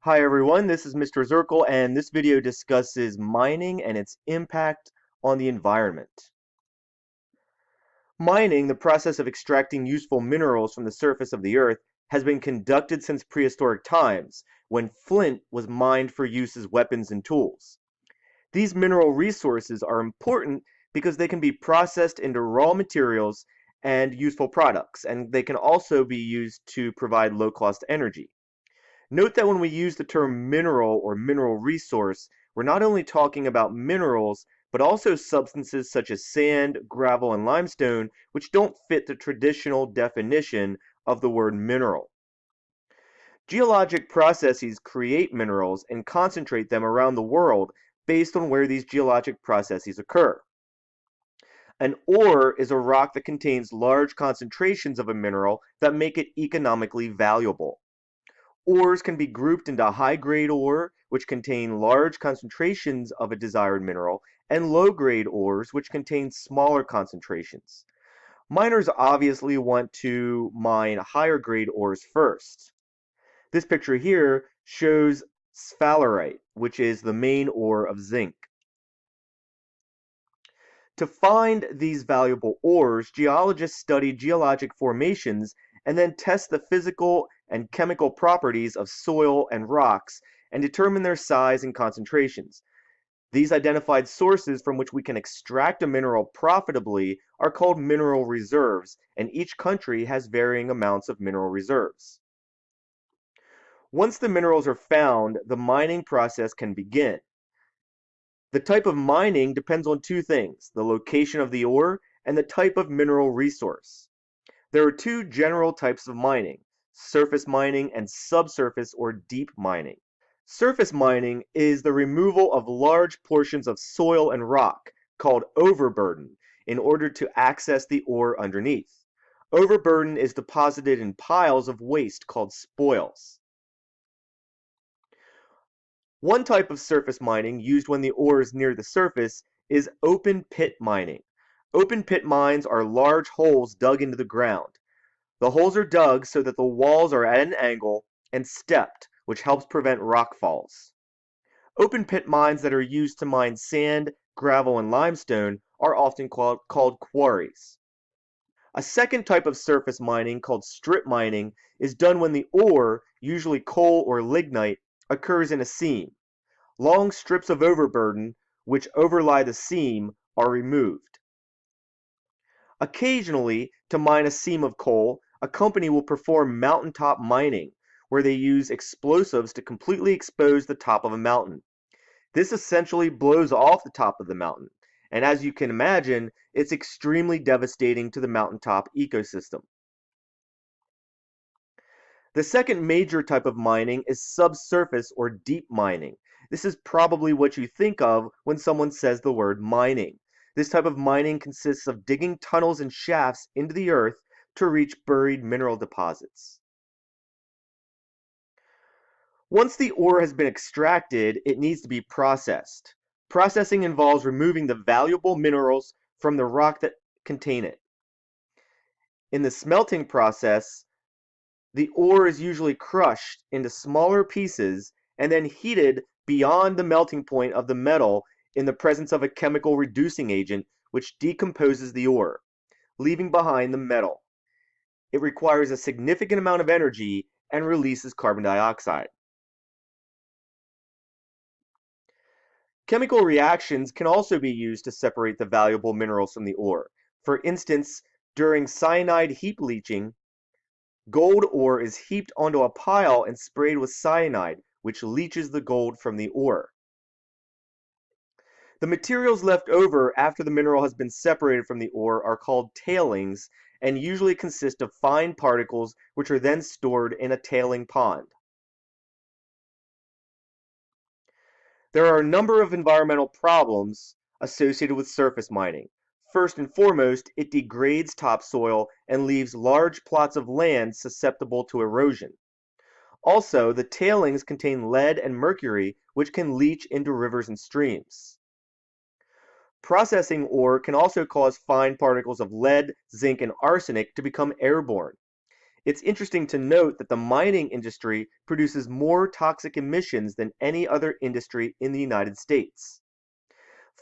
Hi everyone, this is Mr. Zirkle, and this video discusses mining and its impact on the environment. Mining, the process of extracting useful minerals from the surface of the earth, has been conducted since prehistoric times, when flint was mined for use as weapons and tools. These mineral resources are important because they can be processed into raw materials and useful products, and they can also be used to provide low-cost energy. Note that when we use the term mineral or mineral resource, we're not only talking about minerals, but also substances such as sand, gravel, and limestone, which don't fit the traditional definition of the word mineral. Geologic processes create minerals and concentrate them around the world based on where these geologic processes occur. An ore is a rock that contains large concentrations of a mineral that make it economically valuable. Ores can be grouped into high-grade ore, which contain large concentrations of a desired mineral, and low-grade ores, which contain smaller concentrations. Miners obviously want to mine higher-grade ores first. This picture here shows sphalerite, which is the main ore of zinc. To find these valuable ores, geologists study geologic formations and then test the physical and chemical properties of soil and rocks and determine their size and concentrations. These identified sources from which we can extract a mineral profitably are called mineral reserves, and each country has varying amounts of mineral reserves. Once the minerals are found, the mining process can begin. The type of mining depends on two things: the location of the ore and the type of mineral resource. There are two general types of mining: surface mining and subsurface or deep mining. Surface mining is the removal of large portions of soil and rock, called overburden, in order to access the ore underneath. Overburden is deposited in piles of waste called spoils. One type of surface mining used when the ore is near the surface is open pit mining. Open pit mines are large holes dug into the ground. The holes are dug so that the walls are at an angle and stepped, which helps prevent rock falls. Open pit mines that are used to mine sand, gravel, and limestone are often called quarries. A second type of surface mining, called strip mining, is done when the ore, usually coal or lignite, occurs in a seam. Long strips of overburden, which overlie the seam, are removed. Occasionally, to mine a seam of coal, a company will perform mountaintop mining, where they use explosives to completely expose the top of a mountain. This essentially blows off the top of the mountain, and as you can imagine, it's extremely devastating to the mountaintop ecosystem. The second major type of mining is subsurface or deep mining. This is probably what you think of when someone says the word mining. This type of mining consists of digging tunnels and shafts into the earth to reach buried mineral deposits. Once the ore has been extracted, it needs to be processed. Processing involves removing the valuable minerals from the rock that contain it. In the smelting process, the ore is usually crushed into smaller pieces and then heated beyond the melting point of the metal in the presence of a chemical reducing agent which decomposes the ore, leaving behind the metal. It requires a significant amount of energy and releases carbon dioxide. Chemical reactions can also be used to separate the valuable minerals from the ore. For instance, during cyanide heap leaching, gold ore is heaped onto a pile and sprayed with cyanide, which leaches the gold from the ore. The materials left over after the mineral has been separated from the ore are called tailings and usually consist of fine particles which are then stored in a tailing pond. There are a number of environmental problems associated with surface mining. First and foremost, it degrades topsoil and leaves large plots of land susceptible to erosion. Also, the tailings contain lead and mercury, which can leach into rivers and streams. Processing ore can also cause fine particles of lead, zinc, and arsenic to become airborne. It's interesting to note that the mining industry produces more toxic emissions than any other industry in the United States.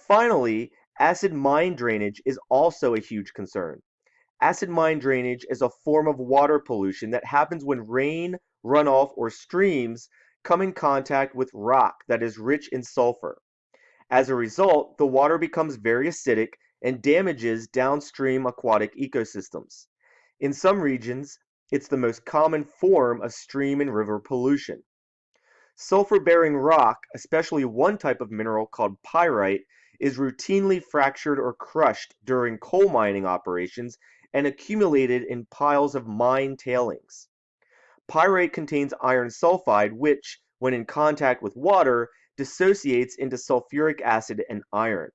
Finally, acid mine drainage is also a huge concern. Acid mine drainage is a form of water pollution that happens when rain, runoff, or streams come in contact with rock that is rich in sulfur. As a result, the water becomes very acidic and damages downstream aquatic ecosystems. In some regions, it's the most common form of stream and river pollution. Sulfur-bearing rock, especially one type of mineral called pyrite, is routinely fractured or crushed during coal mining operations and accumulated in piles of mine tailings. Pyrite contains iron sulfide, which, when in contact with water, dissociates into sulfuric acid and iron.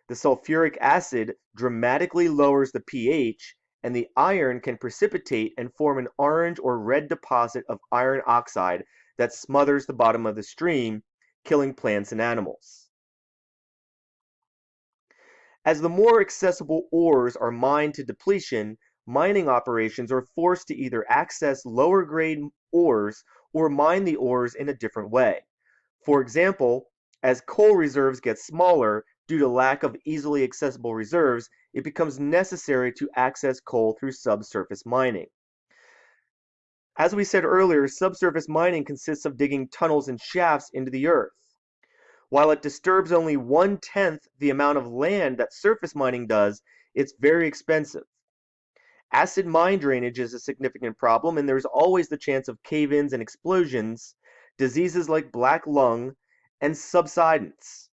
The sulfuric acid dramatically lowers the pH, and the iron can precipitate and form an orange or red deposit of iron oxide that smothers the bottom of the stream, killing plants and animals. As the more accessible ores are mined to depletion, mining operations are forced to either access lower grade ores or mine the ores in a different way. For example, as coal reserves get smaller due to lack of easily accessible reserves, it becomes necessary to access coal through subsurface mining. As we said earlier, subsurface mining consists of digging tunnels and shafts into the earth. While it disturbs only 1/10 the amount of land that surface mining does, it's very expensive. Acid mine drainage is a significant problem, and there's always the chance of cave-ins and explosions, diseases like black lung, and subsidence.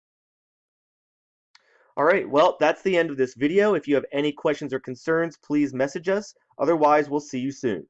Alright, well, that's the end of this video. If you have any questions or concerns, please message us. Otherwise, we'll see you soon.